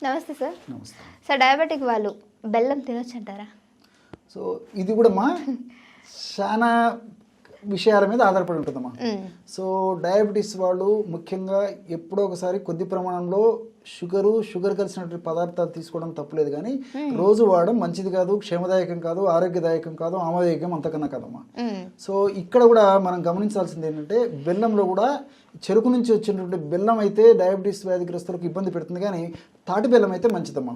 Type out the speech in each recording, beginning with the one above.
నమస్తే సార్. నమస్తే. Sir diabetic వాళ్ళు బెల్లం తినొచ్చు అంటారా? సో ఇది కూడా చాలా విషయాల మీద ఆధారపడి ఉంటుందమ్మా. సో డయాబెటీస్ వాళ్ళు ముఖ్యంగా ఎప్పుడో ఒకసారి కొద్ది ప్రమాణంలో షుగర్ కలిసినటువంటి పదార్థాలు తీసుకోవడం తప్పులేదు, కానీ రోజు వాడడం మంచిది కాదు, క్షేమదాయకం కాదు, ఆరోగ్యదాయకం కాదు, ఆమోదయోగ్యం అంతకన్నా కాదమ్మా. సో ఇక్కడ కూడా మనం గమనించాల్సింది ఏంటంటే బెల్లంలో కూడా చెరుకు నుంచి వచ్చినటువంటి బెల్లం అయితే డయాబెటీస్ వ్యాధిగ్రస్తులకు ఇబ్బంది పెడుతుంది, కానీ తాటి బెల్లం అయితే మంచిదమ్మా.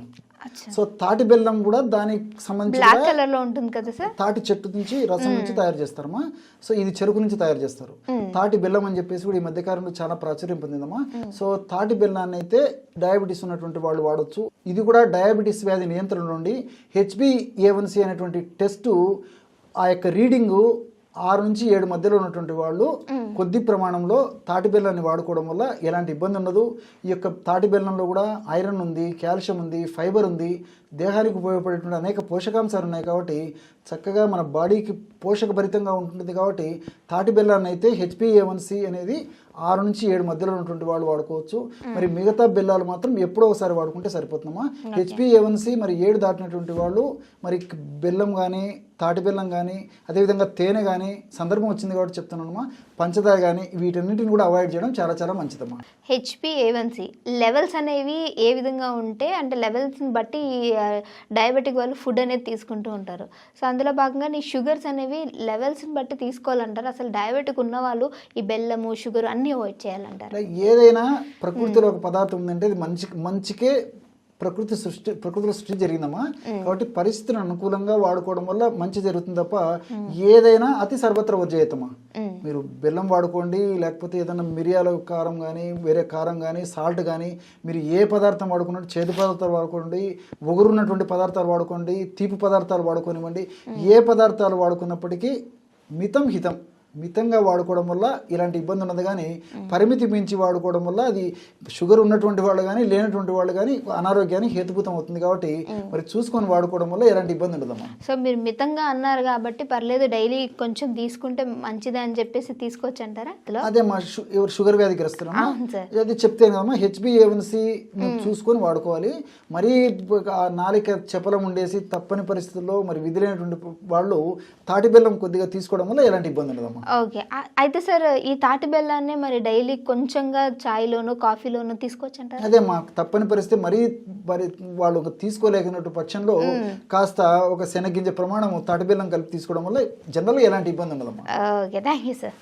సో తాటి బెల్లం కూడా దానికి సంబంధించి తాటి చెట్టు నుంచి రసం నుంచి తయారు చేస్తారమ్మా. సో ఇది చెరుకు నుంచి తయారు చేస్తారు. తాటి బెల్లం అని చెప్పేసి కూడా ఈ మధ్యకాలంలో చాలా ప్రాచుర్యం పొందిందమ్మా. సో తాటి బెల్లాన్ని అయితే డయాబెటీస్ ఉన్నటువంటి వాళ్ళు వాడచ్చు. ఇది కూడా డయాబెటీస్ వ్యాధి నియంత్రణ నుండి HbA1c అనేటువంటి టెస్టు ఆ యొక్క రీడింగు 6 నుంచి 7 మధ్యలో ఉన్నటువంటి వాళ్ళు కొద్ది ప్రమాణంలో తాటి బెల్లాన్ని వాడుకోవడం వల్ల ఎలాంటి ఇబ్బంది ఉండదు. ఈ యొక్క తాటి బెల్లంలో కూడా ఐరన్ ఉంది, కాల్షియం ఉంది, ఫైబర్ ఉంది, దేహానికి ఉపయోగపడేటువంటి అనేక పోషకాంశాలు ఉన్నాయి. కాబట్టి చక్కగా మన బాడీకి పోషకభరితంగా ఉంటుంది. కాబట్టి తాటి బెల్లాన్ని అయితే HbA1c అనేది 6 నుంచి 7 మధ్యలో ఉన్నటువంటి వాళ్ళు వాడుకోవచ్చు. మరి మిగతా బెల్లాలు మాత్రం ఎప్పుడో ఒకసారి వాడుకుంటే సరిపోతుందమ్మా. HbA1c మరి 7 దాటినటువంటి వాళ్ళు మరి బెల్లం కానీ, తాటి బెల్లం కానీ, అదేవిధంగా తేనె కానీ, సందర్భం వచ్చింది కాబట్టి చెప్తున్నానమ్మా, పంచదార కానీ వీటన్నిటిని కూడా అవాయిడ్ చేయడం చాలా చాలా మంచిదమ్మా. HbA1c లెవెల్స్ అనేవి ఏ విధంగా ఉంటే, అంటే లెవెల్స్ని బట్టి డయాబెటిక్ వాళ్ళు ఫుడ్ అనేది తీసుకుంటూ ఉంటారు. సో అందులో భాగంగా నీ షుగర్స్ అనేవి లెవెల్స్ని బట్టి తీసుకోవాలంటారు. అసలు డయాబెటిక్ ఉన్న వాళ్ళు ఈ బెల్లము, షుగర్ అన్నీ అవాయిడ్ చేయాలంటారు. ఏదైనా ప్రకృతిలో ఒక పదార్థం ఉందంటే అది మంచికే ప్రకృతిలో సృష్టి జరిగిందమ్మా. కాబట్టి పరిస్థితులను అనుకూలంగా వాడుకోవడం వల్ల మంచి జరుగుతుంది తప్ప ఏదైనా అతి సర్వత్ర వర్జయతమా. మీరు బెల్లం వాడుకోండి, లేకపోతే ఏదైనా మిరియాల కారం కానీ, వేరే కారం కానీ, సాల్ట్ కానీ, మీరు ఏ పదార్థం వాడుకున్నట్టు చేదు పదార్థాలు వాడుకోండి, ఒగురున్నటువంటి పదార్థాలు వాడుకోండి, తీపి పదార్థాలు వాడుకోనివ్వండి, ఏ పదార్థాలు వాడుకున్నప్పటికీ మితంగా వాడుకోవడం వల్ల ఇలాంటి ఇబ్బంది ఉన్నది. కానీ పరిమితి మించి వాడుకోవడం వల్ల అది షుగర్ ఉన్నటువంటి వాళ్ళు కానీ, లేనటువంటి వాళ్ళు కానీ అనారోగ్యానికి హేతుభూతం అవుతుంది. కాబట్టి మరి చూసుకొని వాడుకోవడం వల్ల ఎలాంటి ఇబ్బంది ఉండదమ్మా. సో మీరు మితంగా అన్నారు కాబట్టి పర్లేదు, డైలీ కొంచెం తీసుకుంటే మంచిదే అని చెప్పేసి తీసుకోవచ్చు అంటారా? అదే మా షుగర్ వ్యాధిగ్రస్తులమ్మా, అది చెప్తే కదమ్మా HbA1c చూసుకొని వాడుకోవాలి. మరీ నాలిక చపలం ఉండేసి తప్పని పరిస్థితుల్లో మరి విధులైనటువంటి వాళ్ళు తాటి బెల్లం కొద్దిగా తీసుకోవడం వల్ల ఎలాంటి ఇబ్బంది ఉండదమ్మా. ఓకే, అయితే సార్ ఈ తాటి బెల్లాన్ని మరి డైలీ కొంచెంగా చాయ్లోను, కాఫీలోను తీసుకోవచ్చు అంటారు? అదే మా తప్పని పరిస్థితి మరి వాళ్ళు తీసుకోలేకున్నట్టు పక్షంలో కాస్త ఒక శనగింజ ప్రమాణం తాటి బెల్లం కలిపి తీసుకోవడం వల్ల జనరల్గా ఎలాంటి ఇబ్బంది ఉండదమ్మా. Okay, thank you sir.